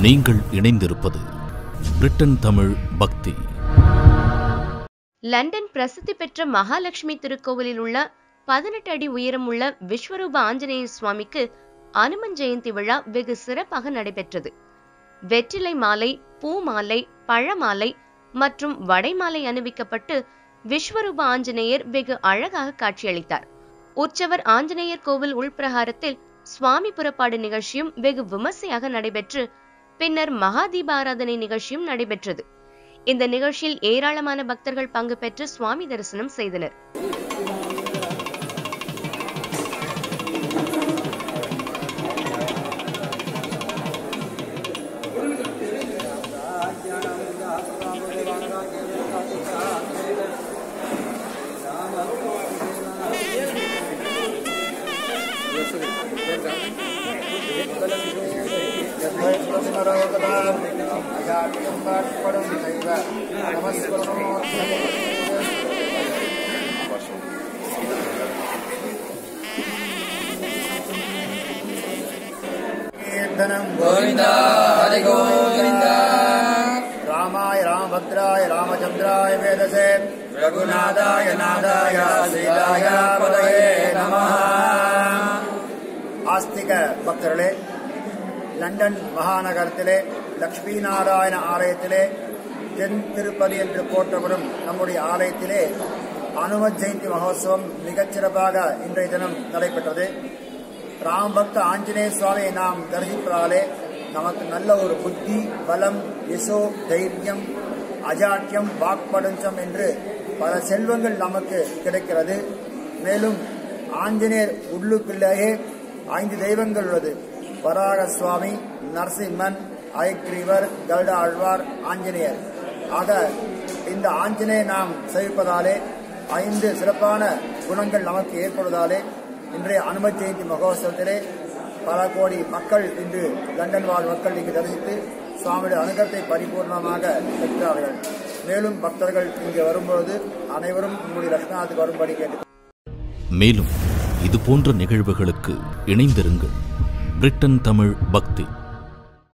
நீங்கள் இணைந்திருப்பது பிரிட்டன் தமிழ் பக்தி. லண்டன் பிரசித்தி பெற்ற மகாலட்சுமி திருக்கோவிலில் உள்ள 18 அடி உயரம் உள்ள விஸ்வரூப ஆஞ்சநேயர் சுவாமிக்கு அனுமன் ஜெயந்தி விழா வெகு சிறப்பாக நடைபெற்றது. வெற்றிலை மாலை, பூ மாலை, பழமாலை மற்றும் வடைமாலை அணிவிக்கப்பட்டு விஸ்வரூப ஆஞ்சநேயர் வெகு அழகாக காட்சியளித்தார். உற்சவர் ஆஞ்சநேயர் கோவில் உள்பிரகாரத்தில் சுவாமி புறப்பாடு நிகழ்ச்சியும் வெகு விமர்சையாக நடைபெற்று பின்னர் மகா தீபாராதனை நிகழ்ச்சியும் நடைபெற்றது. இந்த நிகழ்ச்சியில் ஏராளமான பக்தர்கள் பங்கு பெற்று சுவாமி தரிசனம் செய்தனர். रामाय रामभद्राय रामचंद्राय वेदसे रघुनाथाय नाथाय सीताय पदये नमः. ஆஸ்திக பக்தர்களே, லண்டன் மாநகரத்திலே லட்சுமி நாராயண ஆலயத்திலே தென் திருப்பதி என்று போற்றப்படும் நம்முடைய ஆலயத்திலே அனுமன் ஜெயந்தி மகோத்சவம் மிகச்சிறப்பாக இன்றைய தினம் நடைபெற்றது. ராமபக்த ஆஞ்சநேய சுவாமியை நாம் தரிசிப்பதாலே நமக்கு நல்ல ஒரு புத்தி, பலம், யசோ, தைரியம், அஜாட்யம், வாக்படஞ்சம் என்று பல செல்வங்கள் நமக்கு கிடைக்கிறது. மேலும் ஆஞ்சநேயர் உள்ளுக்குள்ளேயே 5 தெய்வங்கள் உள்ளது. வராக சுவாமி, நரசிம்மன், அயக்ரீவர், கருட ஆழ்வார், ஆஞ்சநேயர். ஆக இந்த ஆஞ்சநேயர் நாம் சேவிப்பதாலே 5 சிறப்பான குணங்கள் நமக்கு ஏற்படுவதாலே இன்றைய அனுமன் ஜெயந்தி மகோத்சவத்திலே பல கோடி மக்கள் இன்று லண்டன் வாழ் மக்கள் இங்கு தரிசித்து சுவாமியுடைய அனுகிரகத்தை பரிபூர்ணமாக பெற்றார்கள். மேலும் பக்தர்கள் இங்கு வரும்பொழுது அனைவரும் உங்களுடைய லட்சுமிநாத்துக்கு வரும்படி கேட்டு. மேலும் இது போன்ற நிகழ்வுகளுக்கு இணைந்திருங்கள். பிரிட்டன் தமிழ் பக்தி.